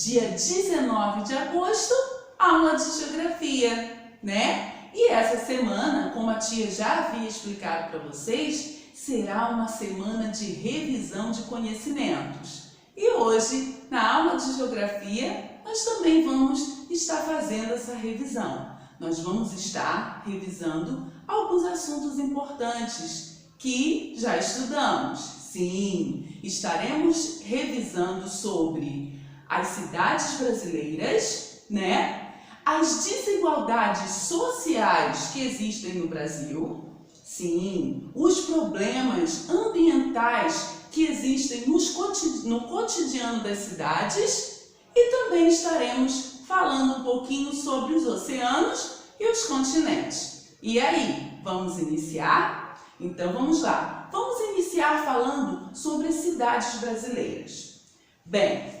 dia 19 de agosto, aula de Geografia, né? E essa semana, como a tia já havia explicado para vocês, será uma semana de revisão de conhecimentos. E hoje, na aula de Geografia, nós também vamos estar fazendo essa revisão. Nós vamos estar revisando alguns assuntos importantes que já estudamos. Sim, estaremos revisando sobre as cidades brasileiras, né? As desigualdades sociais que existem no Brasil. Sim, os problemas ambientais que existem no cotidiano das cidades e também estaremos falando um pouquinho sobre os oceanos e os continentes. E aí, vamos iniciar? Então vamos lá. Vamos iniciar falando sobre as cidades brasileiras. Bem,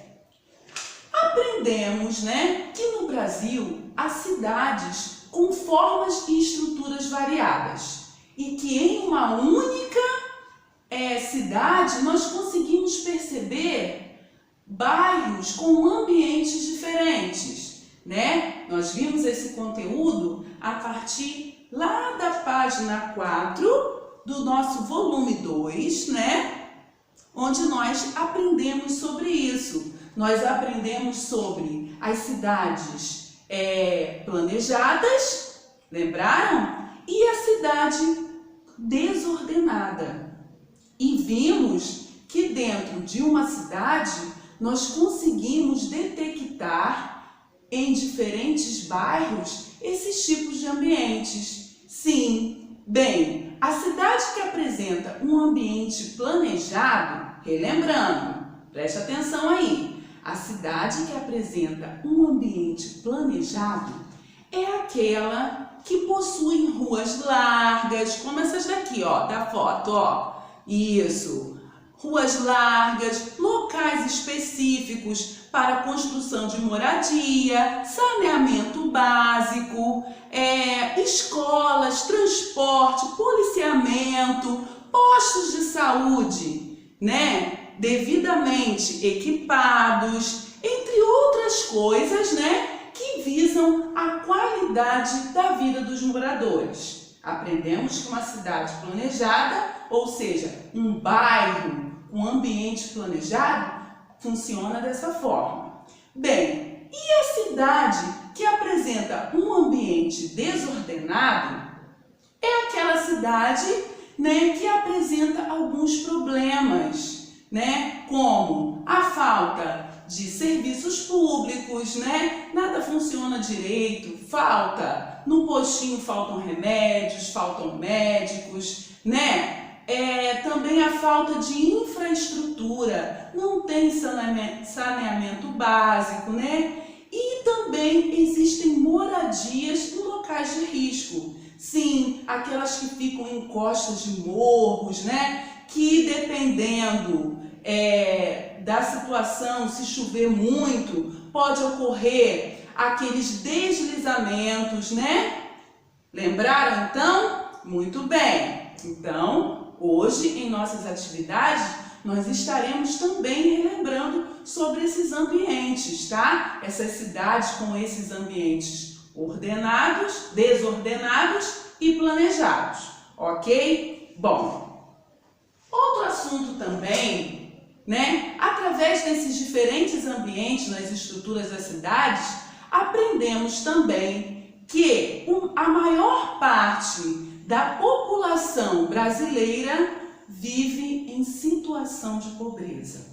aprendemos, né, que no Brasil há cidades com formas e estruturas variadas e que em uma única cidade nós conseguimos perceber bairros com ambientes diferentes, né? Nós vimos esse conteúdo a partir lá da página 4 do nosso volume 2, né? Onde nós aprendemos sobre isso. Nós aprendemos sobre as cidades planejadas, lembraram? E a cidade desordenada. E vimos que dentro de uma cidade nós conseguimos detectar em diferentes bairros esses tipos de ambientes. Sim, bem, a cidade que apresenta um ambiente planejado, relembrando, preste atenção aí, a cidade que apresenta um ambiente planejado é aquela que possui ruas largas, como essas daqui, ó, da foto, ó. Isso, ruas largas, locais específicos para a construção de moradia, saneamento básico, escolas, transporte, policiamento, postos de saúde, né, devidamente equipados, entre outras coisas, né, que visam a qualidade da vida dos moradores. Aprendemos que uma cidade planejada, ou seja, um bairro com ambiente planejado, funciona dessa forma. Bem, e a cidade que apresenta um ambiente desordenado é aquela cidade, né, que apresenta alguns problemas, né, como a falta de serviços públicos, né, nada funciona direito, no postinho faltam remédios, faltam médicos, né? Também a falta de infraestrutura, não tem saneamento básico, né? E também existem moradias em locais de risco. Sim, aquelas que ficam em costas de morros, né? Que dependendo da situação, se chover muito, pode ocorrer aqueles deslizamentos, né? Lembraram então? Muito bem. Então, hoje em nossas atividades, nós estaremos também relembrando sobre esses ambientes, tá? Essas cidades com esses ambientes ordenados, desordenados e planejados, ok? Bom, outro assunto também, né? Através desses diferentes ambientes nas estruturas das cidades, aprendemos também que a maior parte da população brasileira vive em situação de pobreza.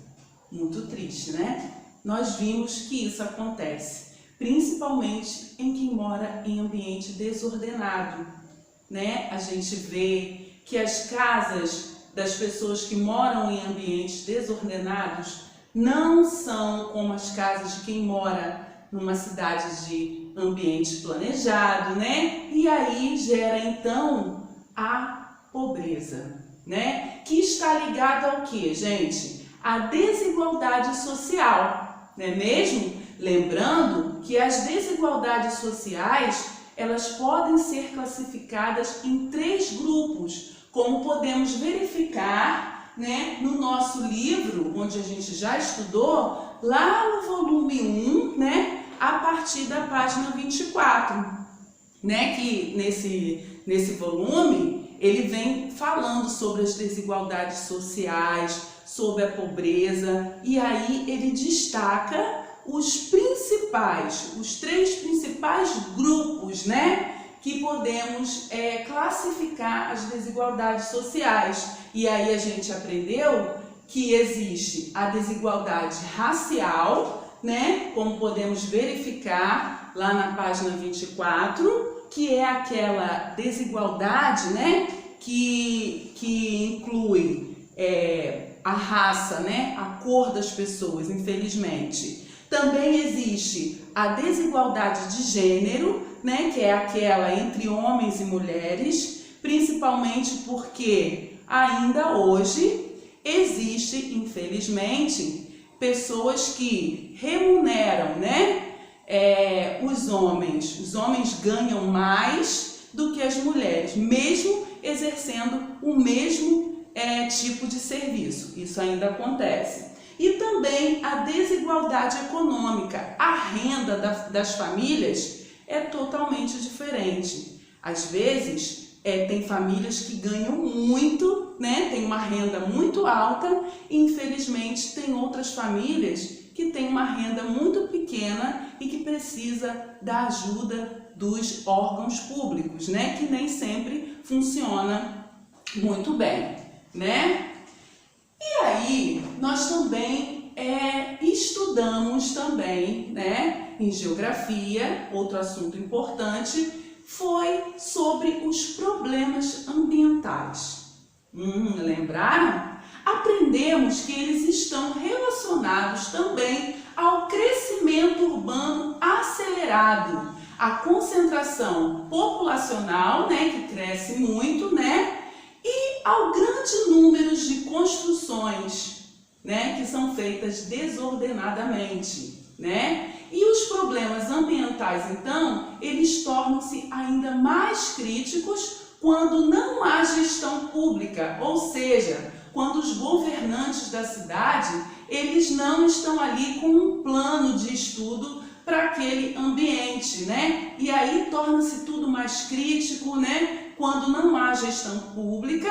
Muito triste, né? Nós vimos que isso acontece, principalmente em quem mora em ambiente desordenado, né? A gente vê que as casas das pessoas que moram em ambientes desordenados não são como as casas de quem mora numa cidade de ambiente planejado, né? E aí gera então a pobreza, né? Que está ligada ao quê, gente? A desigualdade social, não é mesmo? Lembrando que as desigualdades sociais, elas podem ser classificadas em 3 grupos, como podemos verificar, né, no nosso livro, onde a gente já estudou, lá no volume 1, né, a partir da página 24, né, que nesse volume ele vem falando sobre as desigualdades sociais, sobre a pobreza, e aí ele destaca os três principais grupos, né, que podemos classificar as desigualdades sociais. E aí a gente aprendeu que existe a desigualdade racial, né, como podemos verificar lá na página 24, que é aquela desigualdade, né, que inclui a raça, né, a cor das pessoas, infelizmente. Também existe a desigualdade de gênero, né, que é aquela entre homens e mulheres, principalmente porque ainda hoje existe, infelizmente, pessoas que remuneram, né, os homens. Os homens ganham mais do que as mulheres, mesmo exercendo o mesmo tipo de serviço. Isso ainda acontece. E também a desigualdade econômica. A renda das famílias é totalmente diferente. Às vezes, tem famílias que ganham muito, né? Tem uma renda muito alta, e infelizmente tem outras famílias que têm uma renda muito pequena e que precisa da ajuda dos órgãos públicos, né? Que nem sempre funciona muito bem, né? E aí, nós também estudamos também, né, em geografia, outro assunto importante, foi sobre os problemas ambientais. Lembraram? Aprendemos que eles estão relacionados também ao crescimento urbano acelerado, à concentração populacional, né, que cresce muito, né, e ao grande número de construções, né, que são feitas desordenadamente, né? E os problemas ambientais, então, eles tornam-se ainda mais críticos quando não há gestão pública, ou seja, quando os governantes da cidade, eles não estão ali com um plano de estudo para aquele ambiente, né? E aí torna-se tudo mais crítico, né? Quando não há gestão pública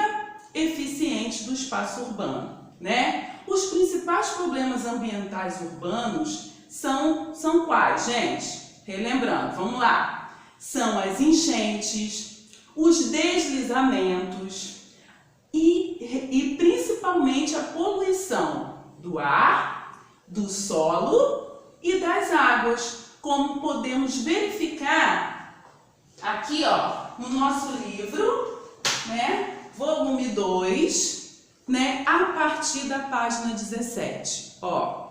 eficiente do espaço urbano, né? Os principais problemas ambientais urbanos são quais, gente? Relembrando, vamos lá. São as enchentes, os deslizamentos e principalmente a poluição do ar, do solo e das águas, como podemos verificar aqui, ó, no nosso livro, né, volume 2, né, a partir da página 17, ó,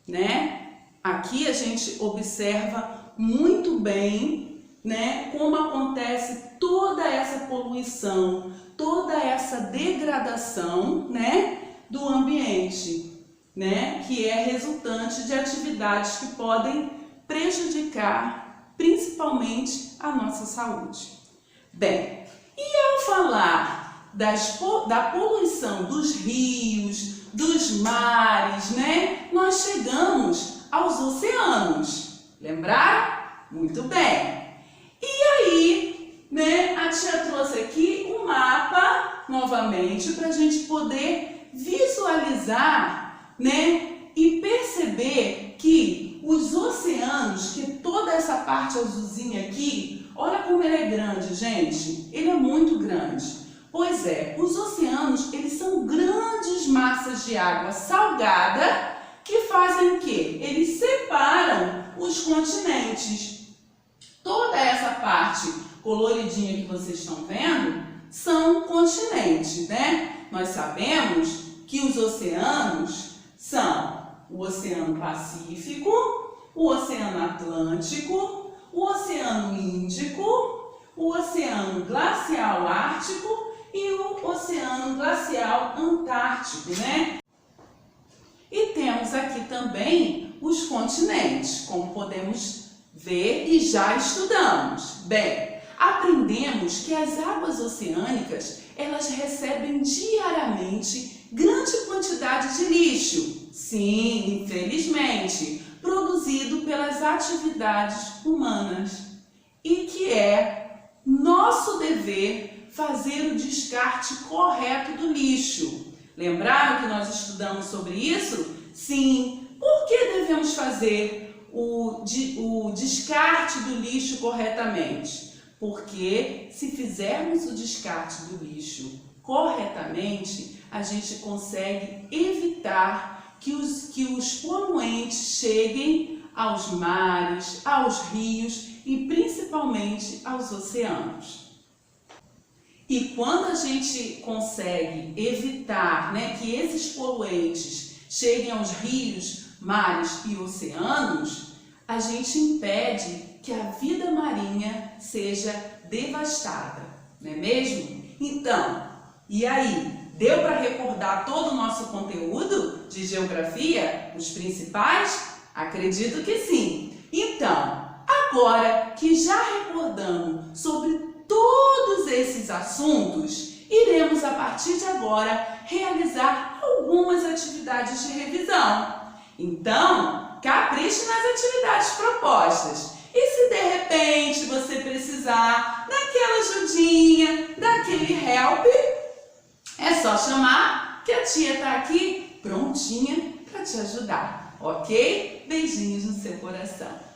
né? Aqui a gente observa muito bem, né, como acontece toda essa poluição, toda essa degradação, né, do ambiente, né, que é resultante de atividades que podem prejudicar principalmente a nossa saúde. Bem, e ao falar da poluição dos rios, dos mares, né, nós chegamos aos oceanos. Lembraram? Muito bem. E aí, né, a tia trouxe aqui um mapa novamente para a gente poder visualizar, né, e perceber que os oceanos, que toda essa parte azulzinha aqui, olha como ele é grande, gente. Ele é muito grande. Pois é, os oceanos, eles são grandes massas de água salgada que fazem o quê? Eles separam os continentes. Toda essa parte coloridinha que vocês estão vendo são continentes, né? Nós sabemos que os oceanos são o Oceano Pacífico, o Oceano Atlântico, o Oceano Índico, o Oceano Glacial Ártico e o Oceano Glacial Antártico, né? E temos aqui também os continentes, como podemos ver e já estudamos. Bem, aprendemos que as águas oceânicas, elas recebem diariamente grande quantidade de lixo. Sim, infelizmente, produzido pelas atividades humanas. E que é nosso dever fazer o descarte correto do lixo. Lembraram que nós estudamos sobre isso? Sim. Por que devemos fazer o descarte do lixo corretamente? Porque se fizermos o descarte do lixo corretamente, a gente consegue evitar que os poluentes cheguem aos mares, aos rios e principalmente aos oceanos. E quando a gente consegue evitar, que esses poluentes cheguem aos rios, mares e oceanos, a gente impede que a vida marinha seja devastada, não é mesmo? Então, e aí? Deu para recordar todo o nosso conteúdo de geografia? Os principais? Acredito que sim. Então, agora que já recordamos sobre todos esses assuntos, iremos a partir de agora realizar algumas atividades de revisão. Então, capriche nas atividades propostas. E se de repente você precisar daquela ajudinha, daquele help, é só chamar que a tia está aqui prontinha para te ajudar, ok? Beijinhos no seu coração.